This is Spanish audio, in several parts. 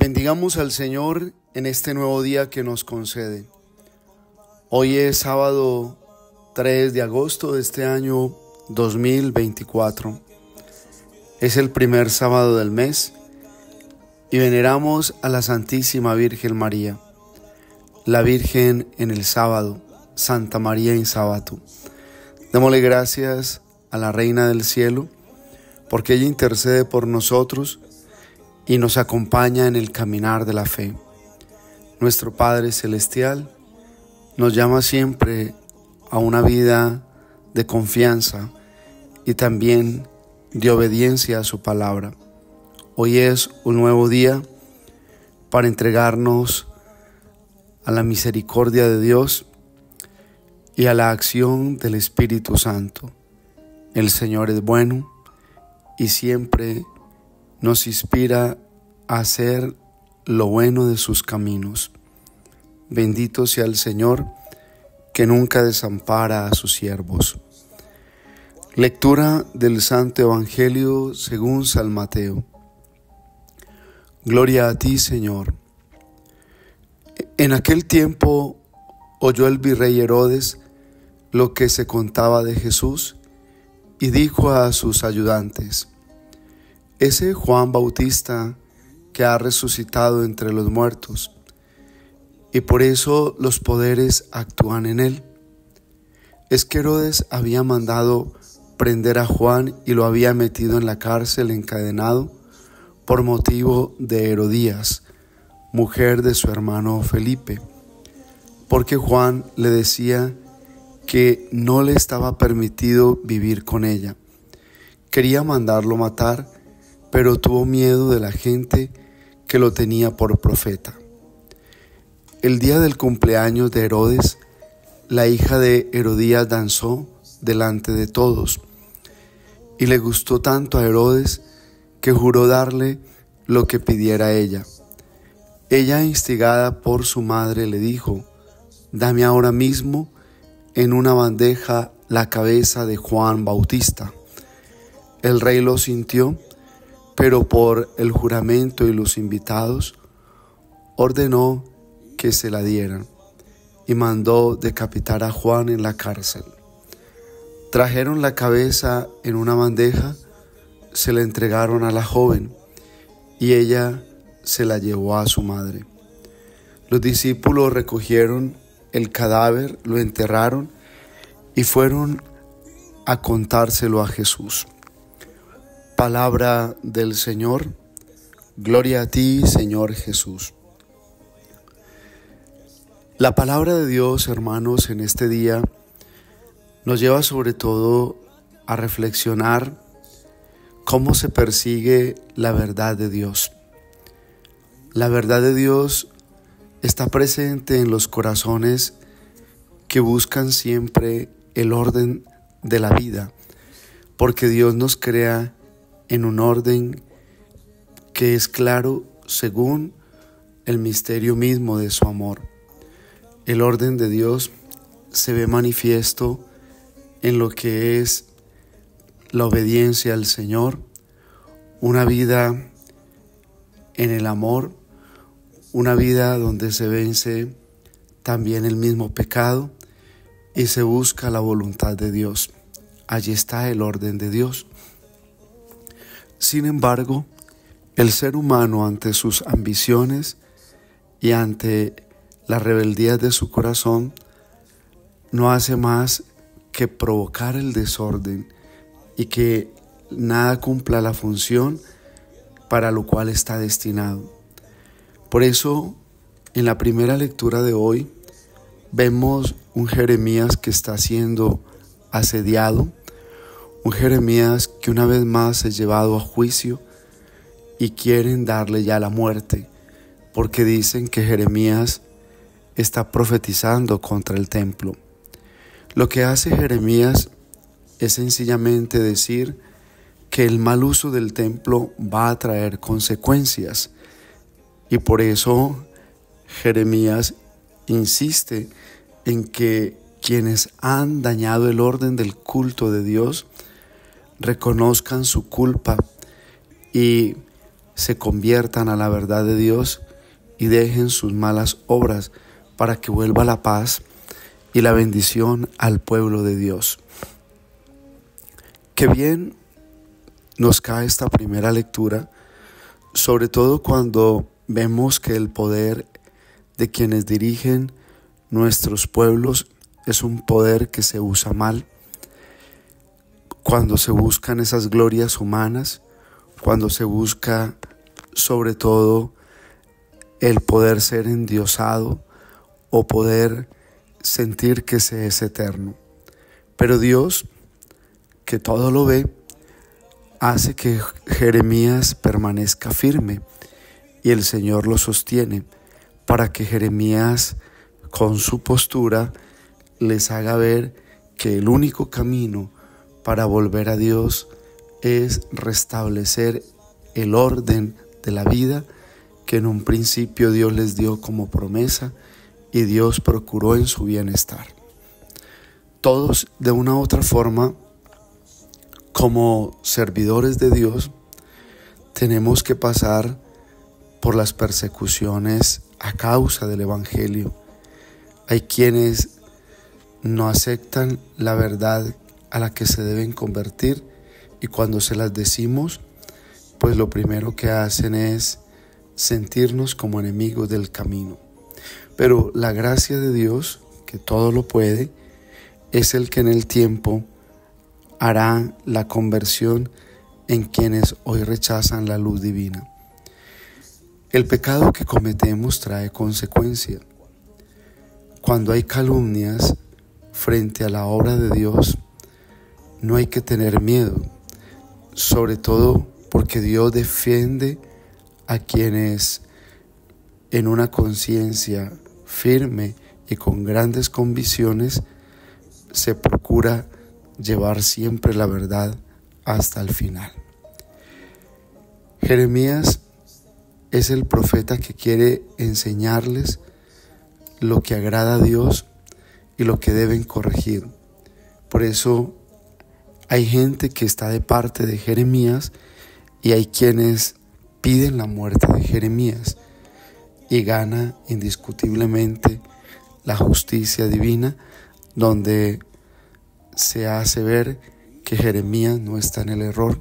Bendigamos al Señor en este nuevo día que nos concede. Hoy es sábado 3 de agosto de este año 2024. Es el primer sábado del mes y veneramos a la Santísima Virgen María, la Virgen en el sábado, Santa María in Sabato. Démosle gracias a la Reina del Cielo porque ella intercede por nosotros y nos acompaña en el caminar de la fe. Nuestro Padre Celestial nos llama siempre a una vida de confianza y también de obediencia a su palabra. Hoy es un nuevo día para entregarnos a la misericordia de Dios y a la acción del Espíritu Santo. El Señor es bueno y siempre nos inspira a hacer lo bueno de sus caminos. Bendito sea el Señor, que nunca desampara a sus siervos. Lectura del Santo Evangelio según San Mateo. Gloria a ti, Señor. En aquel tiempo oyó el virrey Herodes lo que se contaba de Jesús y dijo a sus ayudantes: ese Juan Bautista que ha resucitado entre los muertos, y por eso los poderes actúan en él. Es que Herodes había mandado prender a Juan y lo había metido en la cárcel encadenado por motivo de Herodías, mujer de su hermano Felipe, porque Juan le decía que no le estaba permitido vivir con ella. Quería mandarlo matar, pero tuvo miedo de la gente que lo tenía por profeta. El día del cumpleaños de Herodes, la hija de Herodías danzó delante de todos, y le gustó tanto a Herodes que juró darle lo que pidiera ella. Ella, instigada por su madre, le dijo: dame ahora mismo en una bandeja la cabeza de Juan Bautista. El rey lo sintió, pero por el juramento y los invitados, ordenó que se la dieran y mandó decapitar a Juan en la cárcel. Trajeron la cabeza en una bandeja, se la entregaron a la joven y ella se la llevó a su madre. Los discípulos recogieron el cadáver, lo enterraron y fueron a contárselo a Jesús. Palabra del Señor. Gloria a ti, Señor Jesús. La palabra de Dios, hermanos, en este día nos lleva sobre todo a reflexionar cómo se persigue la verdad de Dios. La verdad de Dios está presente en los corazones que buscan siempre el orden de la vida, porque Dios nos crea en un orden que es claro según el misterio mismo de su amor. El orden de Dios se ve manifiesto en lo que es la obediencia al Señor, una vida en el amor, una vida donde se vence también el mismo pecado y se busca la voluntad de Dios. Allí está el orden de Dios. Sin embargo, el ser humano, ante sus ambiciones y ante la rebeldía de su corazón, no hace más que provocar el desorden y que nada cumpla la función para lo cual está destinado. Por eso, en la primera lectura de hoy, vemos un Jeremías que está siendo asediado, un Jeremías que una vez más es llevado a juicio y quieren darle ya la muerte, porque dicen que Jeremías está profetizando contra el templo. Lo que hace Jeremías es sencillamente decir que el mal uso del templo va a traer consecuencias, y por eso Jeremías insiste en que quienes han dañado el orden del culto de Dios reconozcan su culpa y se conviertan a la verdad de Dios y dejen sus malas obras para que vuelva la paz y la bendición al pueblo de Dios. Qué bien nos cae esta primera lectura, sobre todo cuando vemos que el poder de quienes dirigen nuestros pueblos es un poder que se usa mal, cuando se buscan esas glorias humanas, cuando se busca sobre todo el poder ser endiosado o poder sentir que se es eterno. Pero Dios, que todo lo ve, hace que Jeremías permanezca firme y el Señor lo sostiene para que Jeremías con su postura les haga ver que el único camino para volver a Dios es restablecer el orden de la vida que en un principio Dios les dio como promesa y Dios procuró en su bienestar. Todos, de una u otra forma, como servidores de Dios, tenemos que pasar por las persecuciones a causa del Evangelio. Hay quienes no aceptan la verdad a la que se deben convertir y cuando se las decimos, pues lo primero que hacen es sentirnos como enemigos del camino. Pero la gracia de Dios, que todo lo puede, es el que en el tiempo hará la conversión en quienes hoy rechazan la luz divina. El pecado que cometemos trae consecuencia. Cuando hay calumnias frente a la obra de Dios, no hay que tener miedo, sobre todo porque Dios defiende a quienes en una conciencia firme y con grandes convicciones se procura llevar siempre la verdad hasta el final. Jeremías es el profeta que quiere enseñarles lo que agrada a Dios y lo que deben corregir. Por eso hay gente que está de parte de Jeremías y hay quienes piden la muerte de Jeremías y gana indiscutiblemente la justicia divina, donde se hace ver que Jeremías no está en el error,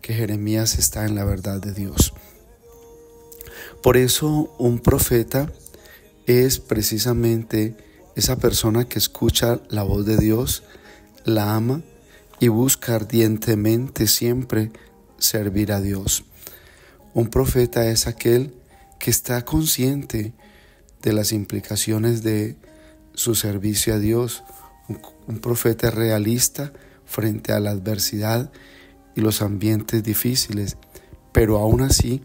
que Jeremías está en la verdad de Dios. Por eso un profeta es precisamente esa persona que escucha la voz de Dios, la ama y busca ardientemente siempre servir a Dios. Un profeta es aquel que está consciente de las implicaciones de su servicio a Dios. Un profeta realista frente a la adversidad y los ambientes difíciles, pero aún así,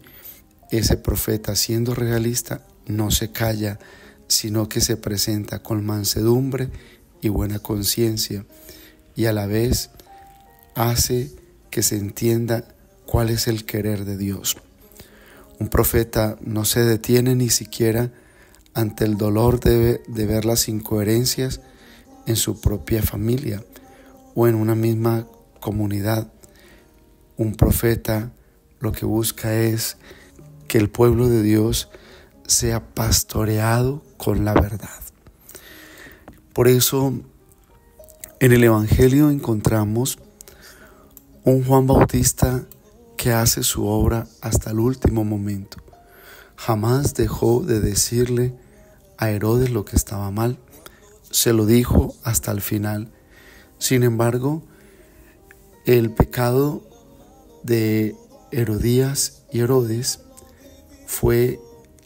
ese profeta, siendo realista, no se calla, sino que se presenta con mansedumbre y buena conciencia, y a la vez hace que se entienda cuál es el querer de Dios. Un profeta no se detiene ni siquiera ante el dolor de ver las incoherencias en su propia familia o en una misma comunidad. Un profeta lo que busca es que el pueblo de Dios sea pastoreado con la verdad. Por eso en el Evangelio encontramos un Juan Bautista que hace su obra hasta el último momento. Jamás dejó de decirle a Herodes lo que estaba mal. Se lo dijo hasta el final. Sin embargo, el pecado de Herodías y Herodes fue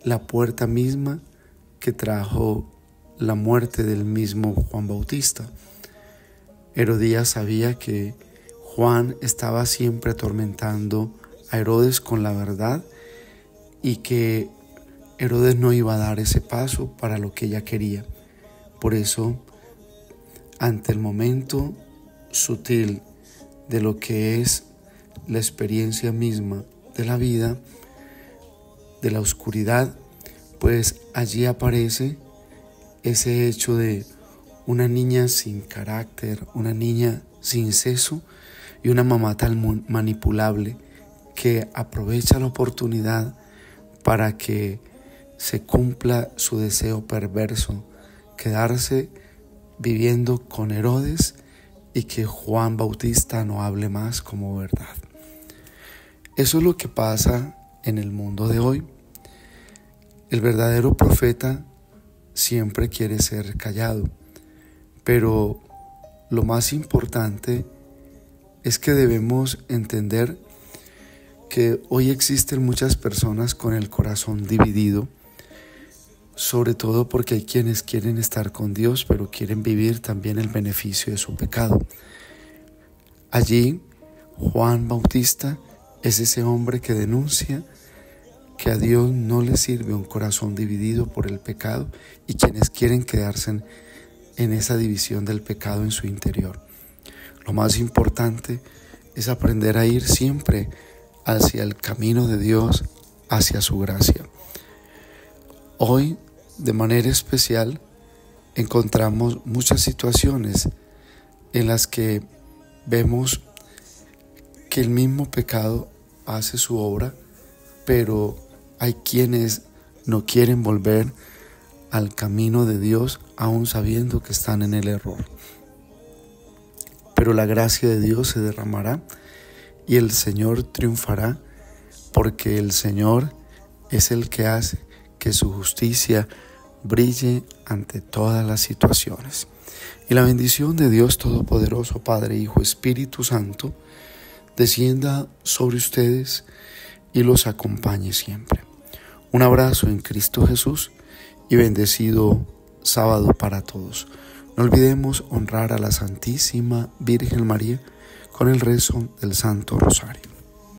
la puerta misma que trajo la muerte del mismo Juan Bautista. Herodías sabía que Juan estaba siempre atormentando a Herodes con la verdad y que Herodes no iba a dar ese paso para lo que ella quería. Por eso, ante el momento sutil de lo que es la experiencia misma de la vida, de la oscuridad, pues allí aparece ese hecho de una niña sin carácter, una niña sin seso y una mamá tan manipulable que aprovecha la oportunidad para que se cumpla su deseo perverso, quedarse viviendo con Herodes y que Juan Bautista no hable más como verdad. Eso es lo que pasa en el mundo de hoy. El verdadero profeta siempre quiere ser callado, pero lo más importante es que debemos entender que hoy existen muchas personas con el corazón dividido, sobre todo porque hay quienes quieren estar con Dios, pero quieren vivir también el beneficio de su pecado. Allí, Juan Bautista es ese hombre que denuncia que a Dios no le sirve un corazón dividido por el pecado y quienes quieren quedarse en esa división del pecado en su interior. Lo más importante es aprender a ir siempre hacia el camino de Dios, hacia su gracia. Hoy, de manera especial, encontramos muchas situaciones en las que vemos que el mismo pecado hace su obra, pero hay quienes no quieren volver al camino de Dios, aún sabiendo que están en el error. Pero la gracia de Dios se derramará y el Señor triunfará, porque el Señor es el que hace que su justicia brille ante todas las situaciones. Y la bendición de Dios Todopoderoso, Padre, Hijo, Espíritu Santo, descienda sobre ustedes y los acompañe siempre. Un abrazo en Cristo Jesús y bendecido sábado para todos. No olvidemos honrar a la Santísima Virgen María con el rezo del Santo Rosario.